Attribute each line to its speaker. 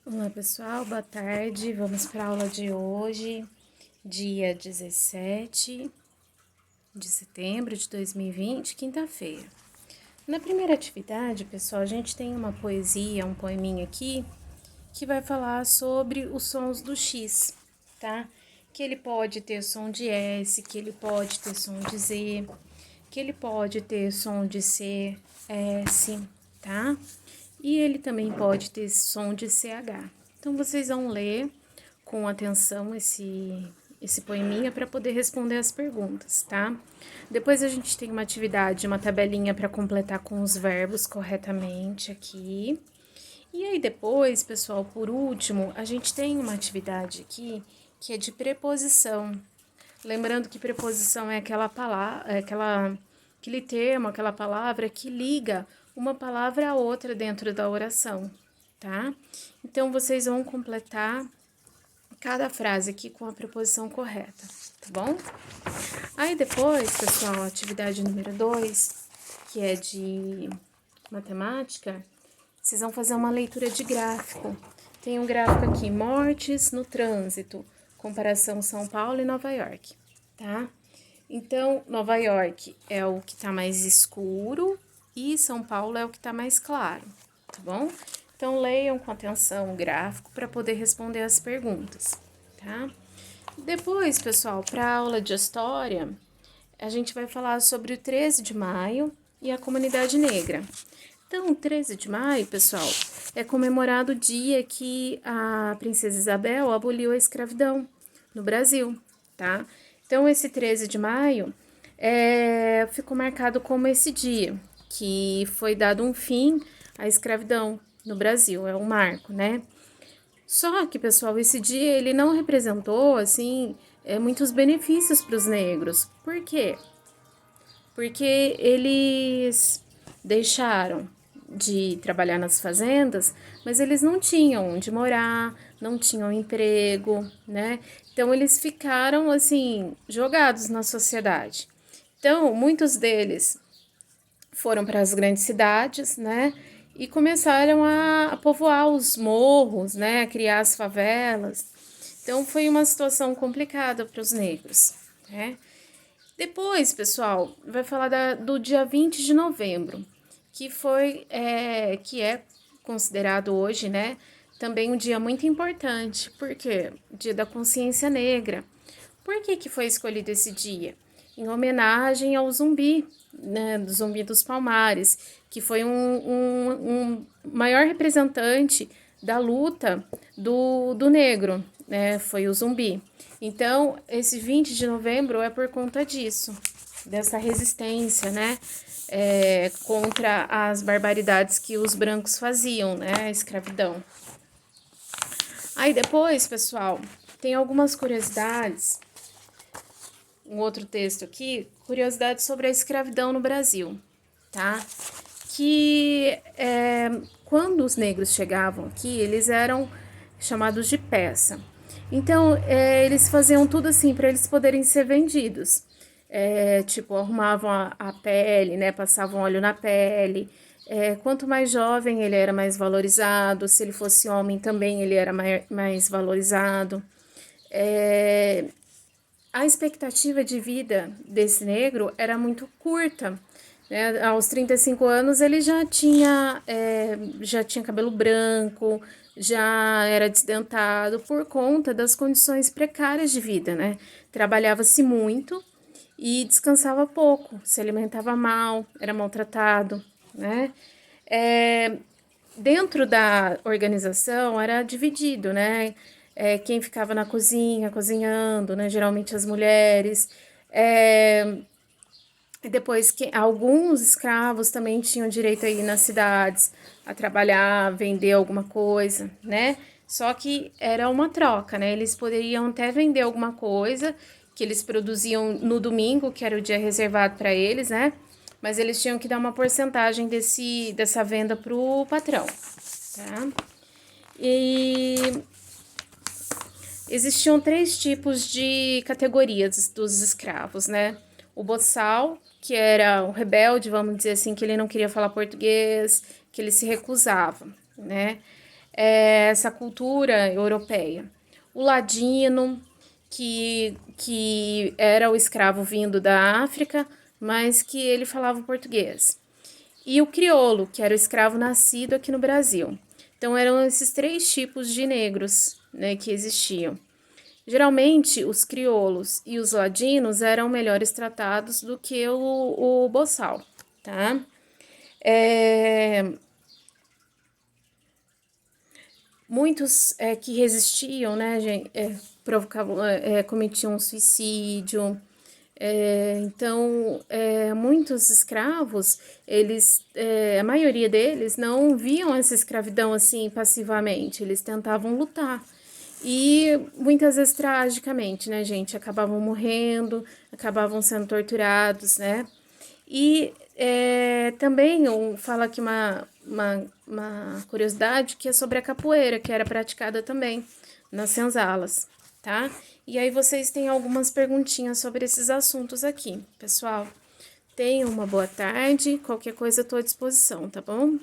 Speaker 1: Olá pessoal, boa tarde. Vamos para a aula de hoje, dia 17 de setembro de 2020, quinta-feira. Na primeira atividade, pessoal, a gente tem uma poesia, um poeminha aqui, que vai falar sobre os sons do X, tá? Que ele pode ter som de S, que ele pode ter som de Z, que ele pode ter som de C, S, tá? E ele também pode ter som de CH. Então, vocês vão ler com atenção esse poeminha para poder responder as perguntas, tá? Depois a gente tem uma atividade, uma tabelinha para completar com os verbos corretamente aqui. E aí depois, pessoal, por último, a gente tem uma atividade aqui que é de preposição. Lembrando que preposição é aquela palavra, aquele termo, aquela palavra que liga uma palavra a outra dentro da oração, tá? Então, vocês vão completar cada frase aqui com a preposição correta, tá bom? Aí depois, pessoal, a atividade número 2, que é de matemática, vocês vão fazer uma leitura de gráfico. Tem um gráfico aqui, mortes no trânsito, comparação São Paulo e Nova York, tá? Então, Nova York é o que tá mais escuro e São Paulo é o que tá mais claro, tá bom? Então, leiam com atenção o gráfico para poder responder as perguntas, tá? Depois, pessoal, para a aula de história, a gente vai falar sobre o 13 de maio e a comunidade negra. Então, o 13 de maio, pessoal, é comemorado o dia que a princesa Isabel aboliu a escravidão no Brasil, tá? Então, esse 13 de maio ficou marcado como esse dia que foi dado um fim à escravidão no Brasil, é um marco, né? Só que, pessoal, esse dia ele não representou, assim, muitos benefícios para os negros. Por quê? Porque eles deixaram de trabalhar nas fazendas, mas eles não tinham onde morar, não tinham emprego, né? Então eles ficaram assim jogados na sociedade. Então muitos deles foram para as grandes cidades, né? E começaram a povoar os morros, né? A criar as favelas. Então foi uma situação complicada para os negros, né? Depois, pessoal, vai falar do dia 20 de novembro, que é considerado hoje, né, também um dia muito importante, porque dia da consciência negra. Por que foi escolhido esse dia? Em homenagem ao Zumbi, né, do Zumbi dos Palmares, que foi um maior representante da luta do negro, né, foi o Zumbi. Então, esse 20 de novembro é por conta disso, dessa resistência, né, contra as barbaridades que os brancos faziam, né, a escravidão. Aí depois, pessoal, tem algumas curiosidades, um outro texto aqui, curiosidades sobre a escravidão no Brasil, tá? Que quando os negros chegavam aqui, eles eram chamados de peça. Então, eles faziam tudo assim para eles poderem ser vendidos. Tipo, arrumavam a pele, né? Passavam óleo na pele. Quanto mais jovem ele era mais valorizado, se ele fosse homem também ele era mais valorizado. A expectativa de vida desse negro era muito curta. Né? Aos 35 anos ele já tinha cabelo branco, já era desdentado por conta das condições precárias de vida, né? Trabalhava-se muito e descansava pouco, se alimentava mal, era maltratado, né? Dentro da organização era dividido, né? Quem ficava na cozinha, cozinhando, né? Geralmente as mulheres. E depois que alguns escravos também tinham direito a ir nas cidades a trabalhar, vender alguma coisa, né? Só que era uma troca, né? Eles poderiam até vender alguma coisa que eles produziam no domingo, que era o dia reservado para eles, né? Mas eles tinham que dar uma porcentagem dessa venda pro patrão, tá? E existiam 3 tipos de categorias dos escravos, né? O boçal, que era o rebelde, vamos dizer assim, que ele não queria falar português, que ele se recusava, né? essa cultura europeia. O ladino, que era o escravo vindo da África, mas que ele falava português. E o crioulo, que era o escravo nascido aqui no Brasil. Então, eram esses três tipos de negros, né, que existiam. Geralmente, os crioulos e os ladinos eram melhores tratados do que o boçal, tá? Muitos que resistiam, né, gente, provocavam, cometiam suicídio. Então, muitos escravos, a maioria deles não viam essa escravidão assim passivamente, eles tentavam lutar. E muitas vezes tragicamente, né, gente, acabavam morrendo, acabavam sendo torturados, né? E também fala aqui uma curiosidade que é sobre a capoeira, que era praticada também nas senzalas, tá? E aí vocês têm algumas perguntinhas sobre esses assuntos aqui, pessoal. Tenham uma boa tarde, qualquer coisa eu tô à disposição, tá bom?